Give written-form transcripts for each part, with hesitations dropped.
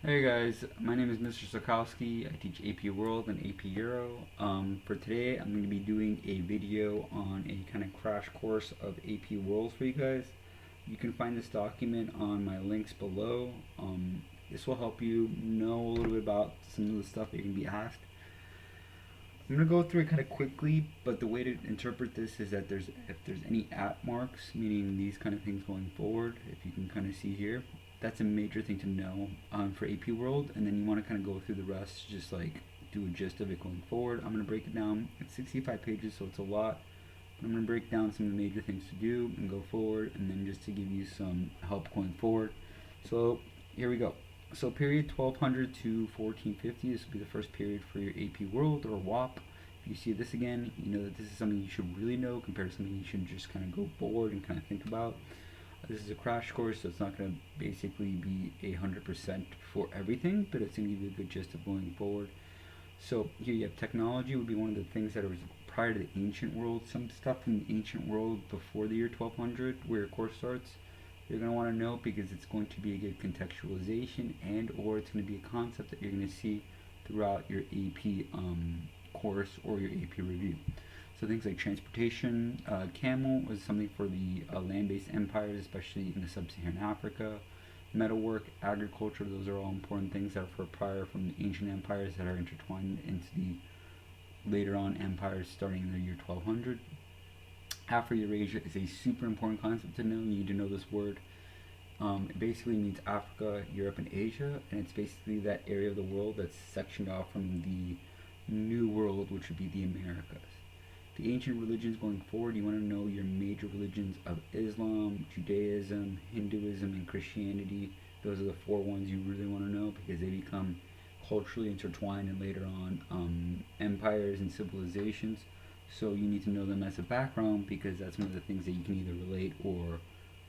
Hey guys, my name is Mr. Sokowski. I teach AP World and AP Euro. For today, I'm going to be doing a video on a kind of crash course of AP World for you guys. You can find this document on my links below. This will help you know a little bit about some of the stuff that you're going to be asked. I'm going to go through it kind of quickly, but the way to interpret this is that if there's any at marks, meaning these kind of things going forward, if you can kind of see here, that's a major thing to know for AP World, and then you want to kind of go through the rest, just like do a gist of it going forward. I'm going to break it down. It's 65 pages, so it's a lot. But I'm going to break down some of the major things to do and go forward, and then just to give you some help going forward. So here we go. So period 1200 to 1450, this will be the first period for your AP World or WAP. If you see this again, you know that this is something you should really know compared to something you should just kind of go forward and kind of think about. This is a crash course, so it's not going to basically be 100% for everything, but it's going to give you a good gist of going forward. So here you have technology would be one of the things that was prior to the ancient world. Some stuff in the ancient world before the year 1200, where your course starts, you're going to want to know because it's going to be a good contextualization, and or it's going to be a concept that you're going to see throughout your AP course or your AP review. So things like transportation, camel was something for the land-based empires, especially in the sub-Saharan Africa. Metalwork, agriculture, those are all important things that are for prior from the ancient empires that are intertwined into the later on empires starting in the year 1200. Afro-Eurasia is a super important concept to know. You need to know this word. It basically means Africa, Europe, and Asia, and it's basically that area of the world that's sectioned off from the New World, which would be the Americas. The ancient religions going forward, you want to know your major religions of Islam, Judaism, Hinduism, and Christianity. Those are the four ones you really want to know because they become culturally intertwined and later on empires and civilizations. So you need to know them as a background because that's one of the things that you can either relate or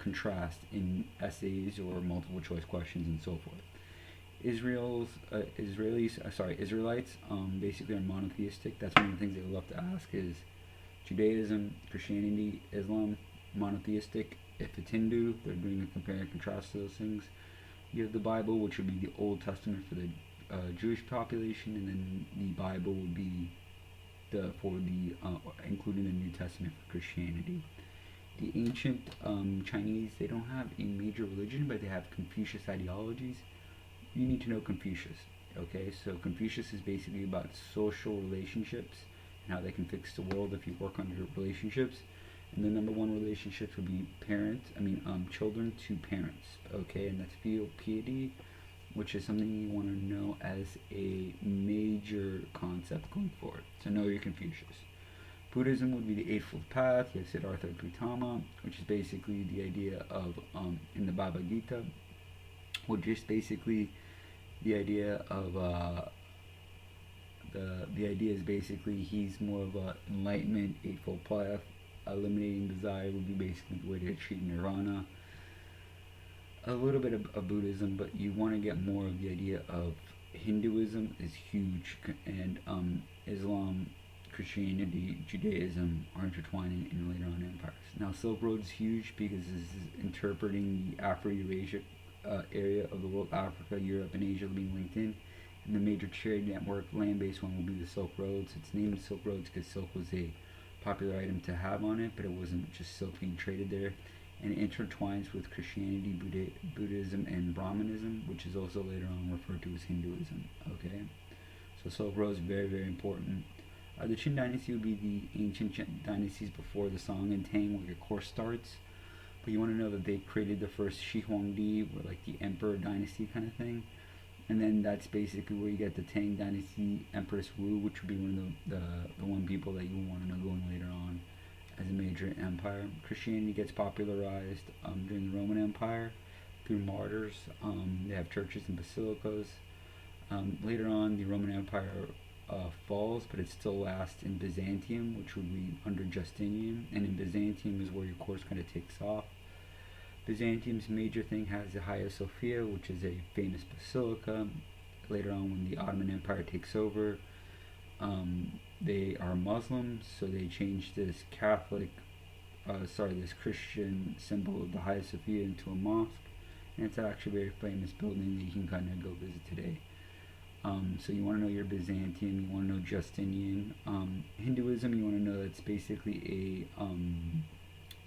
contrast in essays or multiple choice questions and so forth. Israelites basically are monotheistic. That's one of the things they love to ask is Judaism, Christianity, Islam, monotheistic. If it's Hindu, they're doing a compare and contrast to those things. You have the Bible, which would be the Old Testament for the Jewish population, and then the Bible would be including the New Testament for Christianity. The ancient Chinese, they don't have a major religion, but they have Confucius ideologies. You need to know Confucius. Okay, so Confucius is basically about social relationships and how they can fix the world if you work on your relationships. And the number one relationships would be children to parents. Okay, and that's filial piety, which is something you want to know as a major concept going forward. So know your Confucius. Buddhism would be the Eightfold Path. You have Siddhartha Gautama, which is basically the idea of in the Bhagavad Gita, which is basically the idea of the idea is basically he's more of a enlightenment, eightfold path. Eliminating desire would be basically the way to achieve nirvana. A little bit of Buddhism, but you want to get more of the idea of Hinduism is huge, and Islam, Christianity, Judaism are intertwined in later on empires. Now, Silk Road is huge because this is interpreting the Afro-Eurasia area of the world, Africa, Europe, and Asia being linked in. And the major trade network, land-based one, will be the Silk Roads. It's named Silk Roads because silk was a popular item to have on it, but it wasn't just silk being traded there. And it intertwines with Christianity, Buddhism, and Brahmanism, which is also later on referred to as Hinduism. Okay, so Silk Road is very, very important. The Qin Dynasty would be the ancient dynasties before the Song and Tang, where your course starts. But you want to know that they created the first Shi Huangdi, or like the Emperor Dynasty kind of thing. And then that's basically where you get the Tang Dynasty, Empress Wu, which would be one of the one people that you want to know going later on as a major empire. Christianity gets popularized during the Roman Empire through martyrs. They have churches and basilicas. Later on, the Roman Empire falls, but it still lasts in Byzantium, which would be under Justinian. And in Byzantium is where your course kind of takes off. Byzantium's major thing has the Hagia Sophia, which is a famous basilica. Later on, when the Ottoman Empire takes over, they are Muslims, so they changed this this Christian symbol of the Hagia Sophia into a mosque, and it's actually a very famous building that you can kind of go visit today. So you want to know your Byzantium, you want to know Justinian. Hinduism, you want to know that's basically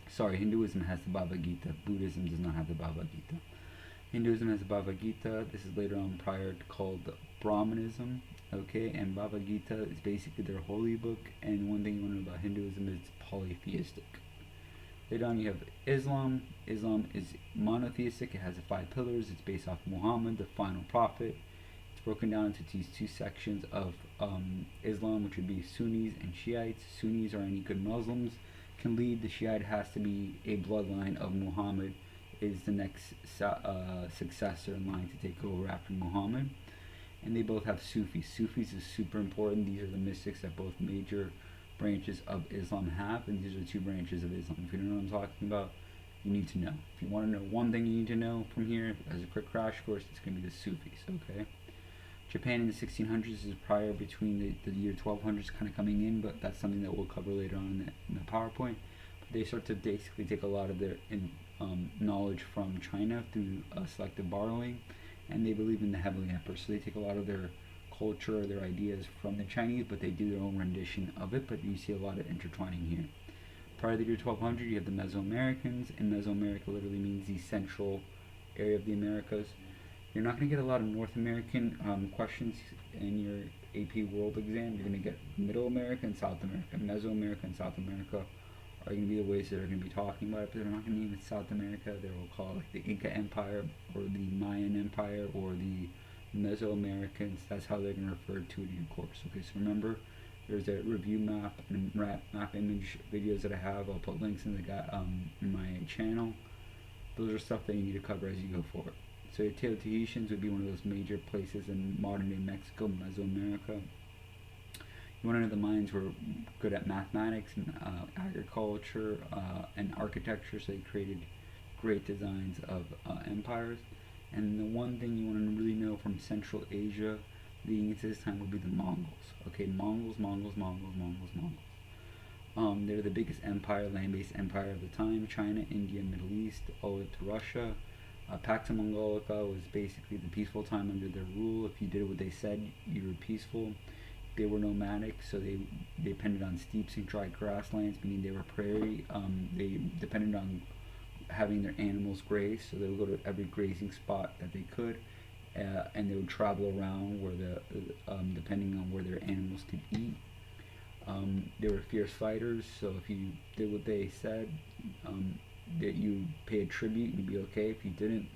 Hinduism has the Bhagavad Gita. Buddhism does not have the Bhagavad Gita. Hinduism has the Bhagavad Gita. This is later on prior called Brahmanism. Okay, and Bhagavad Gita is basically their holy book. And one thing you want to know about Hinduism is it's polytheistic. Later on, you have Islam. Islam is monotheistic. It has the 5 pillars. It's based off Muhammad, the final prophet. It's broken down into these 2 sections of Islam, which would be Sunnis and Shiites. Sunnis are any good Muslims can lead. The Shiite has to be a bloodline of Muhammad, is the next successor in line to take over after Muhammad. And they both have Sufis. Sufis is super important. These are the mystics that both major branches of Islam have, and these are 2 branches of Islam. If you don't know what I'm talking about, you need to know. If you want to know one thing you need to know from here, as a quick crash course, it's going to be the Sufis, okay? Japan in the 1600s is prior between the year 1200s kind of coming in, but that's something that we'll cover later on in the PowerPoint. But they start to basically take a lot of their knowledge from China through selective borrowing, and they believe in the Heavenly Emperor, so they take a lot of their culture, their ideas from the Chinese, but they do their own rendition of it, but you see a lot of intertwining here. Prior to the year 1200, you have the Mesoamericans, and Mesoamerica literally means the central area of the Americas. You're not going to get a lot of North American questions in your AP World exam. You're going to get Middle America and South America. Mesoamerica and South America are going to be the ways that they're going to be talking about it, but they're not going to name it South America. They will call it like the Inca Empire or the Mayan Empire or the Mesoamericans. That's how they're going to refer to it in your course. Okay, so remember, there's a review map and map image videos that I have. I'll put links in my channel. Those are stuff that you need to cover as you go forward. So the Teotihuacans would be one of those major places in modern-day Mexico, Mesoamerica. You want to know the Mayans were good at mathematics and agriculture and architecture, so they created great designs of empires. And the one thing you want to really know from Central Asia leading into this time would be the Mongols. Okay, Mongols. They're the biggest empire, land-based empire of the time. China, India, Middle East, all the way to Russia. Pax Mongolica was basically the peaceful time under their rule. If you did what they said, you were peaceful. They were nomadic, so they depended on steppes and dry grasslands, meaning they were prairie. They depended on having their animals graze, so they would go to every grazing spot that they could, and they would travel around where depending on where their animals could eat. They were fierce fighters, so if you did what they said, that you pay a tribute, you'd be okay. If you didn't,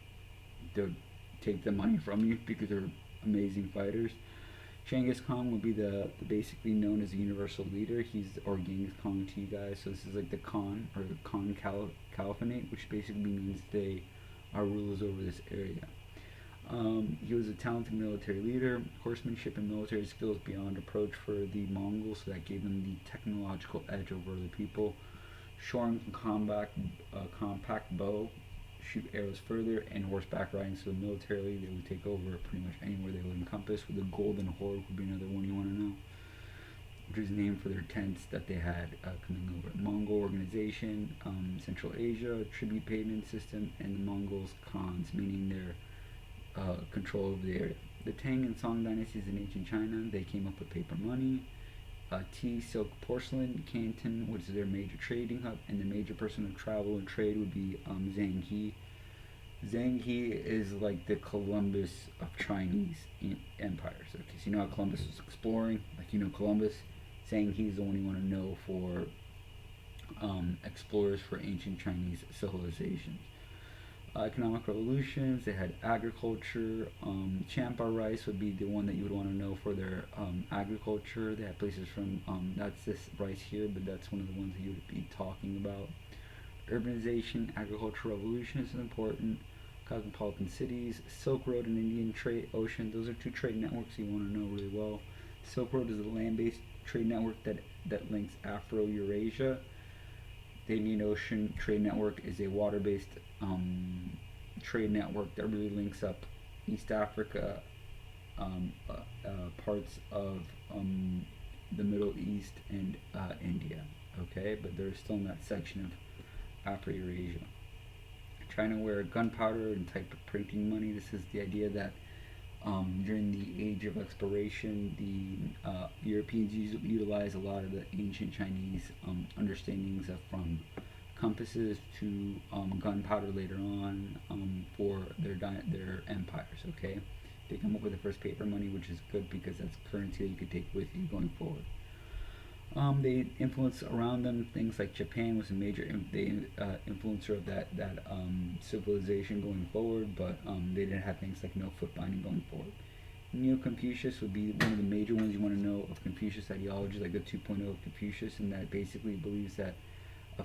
they would take the money from you because they're amazing fighters. Changus Khan would be the basically known as the universal leader. Or Genghis Khan to you guys. So this is like the Khan or the Khan Caliphate, which basically means they are rulers over this area. He was a talented military leader, horsemanship and military skills beyond approach for the Mongols, so that gave them the technological edge over other people. Short and compact bow, shoot arrows further, and horseback riding. So militarily, they would take over pretty much anywhere they would encompass. With the Golden Horde would be another one you want to know, which is named for their tents that they had coming over. Mongol organization, Central Asia, tribute payment system, and the Mongols Khans, meaning their control over the area. The Tang and Song dynasties in ancient China, they came up with paper money. Tea, silk, porcelain, Canton, which is their major trading hub, and the major person of travel and trade would be Zhang He. Zhang He is like the Columbus of Chinese empires. Okay, so you know how Columbus was exploring, like you know Columbus. Zhang He is the one you want to know for explorers for ancient Chinese civilizations. Economic revolutions, they had agriculture. Champa rice would be the one that you would want to know for their agriculture. They had places from, that's this rice here, but that's one of the ones that you would be talking about. Urbanization, agricultural revolution is important. Cosmopolitan cities, Silk Road and Indian trade, Ocean, those are 2 trade networks you want to know really well. Silk Road is a land-based trade network that links Afro-Eurasia. The Indian Ocean Trade Network is a water-based trade network that really links up East Africa, parts of the Middle East, and India. Okay, but they're still in that section of Afro-Eurasia. China-ware gunpowder and type of printing money. This is the idea that during the age of exploration, the Europeans utilize a lot of the ancient Chinese understandings from compasses to gunpowder later on for their empires. Okay, they come up with the first paper money, which is good because that's currency that you could take with you going forward. They influence around them things like Japan was a major influencer of that civilization going forward, but they didn't have things like no foot binding going forward. Neo-Confucius would be one of the major ones you want to know of Confucius ideology, like the 2.0 of Confucius, and that basically believes that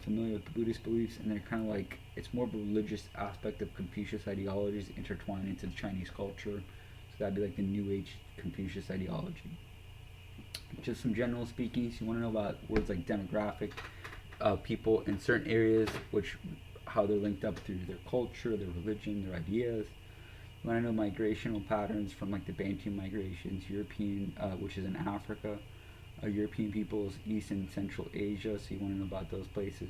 familiar with the Buddhist beliefs, and they're kind of like, it's more of a religious aspect of Confucius ideologies intertwined into the Chinese culture. So that'd be like the New Age Confucius ideology. Just some general speakings. You want to know about words like demographic, people in certain areas, how they're linked up through their culture, their religion, their ideas. You want to know migrational patterns from like the Bantu migrations, European, which is in Africa, European peoples, East and Central Asia. So you want to know about those places.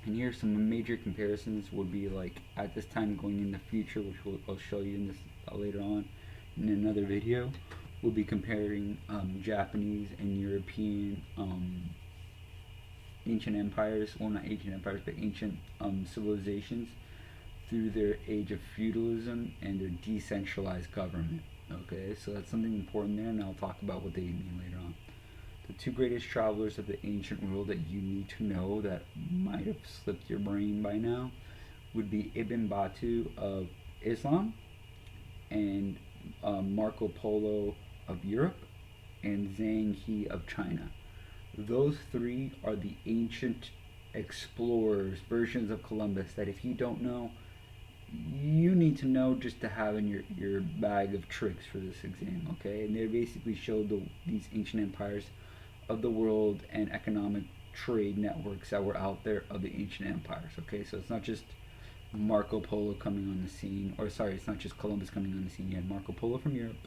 And here some major comparisons would be like at this time going in the future, which I'll show you in this later on in another video. We'll be comparing Japanese and European ancient empires, well not ancient empires, but ancient civilizations through their age of feudalism and their decentralized government. Okay, so that's something important there, and I'll talk about what they mean later on. The two greatest travelers of the ancient world that you need to know that might have slipped your brain by now would be Ibn Battuta of Islam and Marco Polo of Europe and Zhang He of China. Those three are the ancient explorers, versions of Columbus, that if you don't know, you need to know just to have in your bag of tricks for this exam, okay? And they basically showed these ancient empires of the world and economic trade networks that were out there of the ancient empires, okay? So it's not just Marco Polo coming on the scene, or sorry, it's not just Columbus coming on the scene. You had Marco Polo from Europe,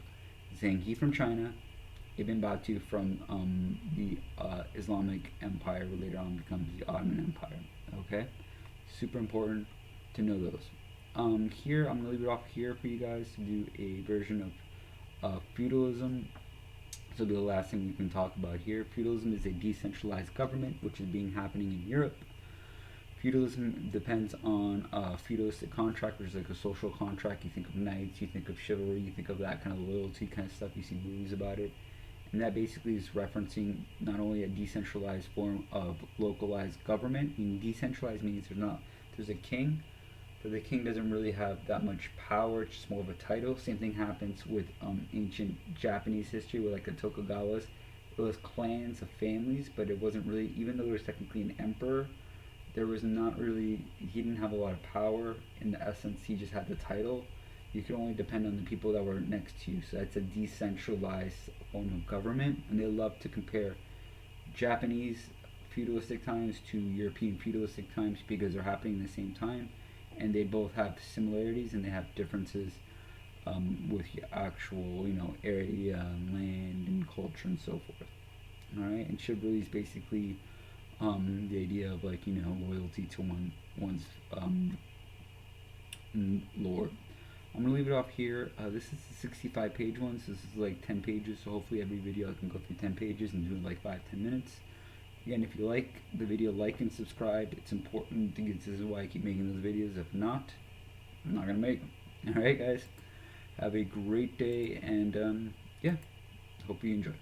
Zhang He from China, Ibn Battuta from the Islamic Empire, who later on becomes the Ottoman Empire. Okay, super important to know those. Here I'm gonna leave it off here for you guys to do a version of feudalism. This will be the last thing we can talk about here. Feudalism is a decentralized government which is happening in Europe. Feudalism depends on feudalistic contract, which is like a social contract. You think of knights, you think of chivalry, you think of that kind of loyalty kind of stuff. You see movies about it. And that basically is referencing not only a decentralized form of localized government. I mean, decentralized means there's a king, but the king doesn't really have that much power. It's just more of a title. Same thing happens with ancient Japanese history with like the Tokugawas. It was clans of families, but it wasn't really, even though there was technically an emperor, there was not really, he didn't have a lot of power in the essence, he just had the title. You could only depend on the people that were next to you, so that's a decentralized form of government. And they love to compare Japanese feudalistic times to European feudalistic times because they're happening at the same time, and they both have similarities and they have differences with your actual, area, land, and culture and so forth. Alright, and chivalry is basically the idea of like, loyalty to one's lord. I'm going to leave it off here. This is a 65 page one, so this is like 10 pages, so hopefully every video I can go through 10 pages and do it like 5-10 minutes. Again, if you like the video, like and subscribe. It's important to get, this is why I keep making those videos. If not, I'm not going to make them. Alright guys, have a great day, and yeah, hope you enjoy.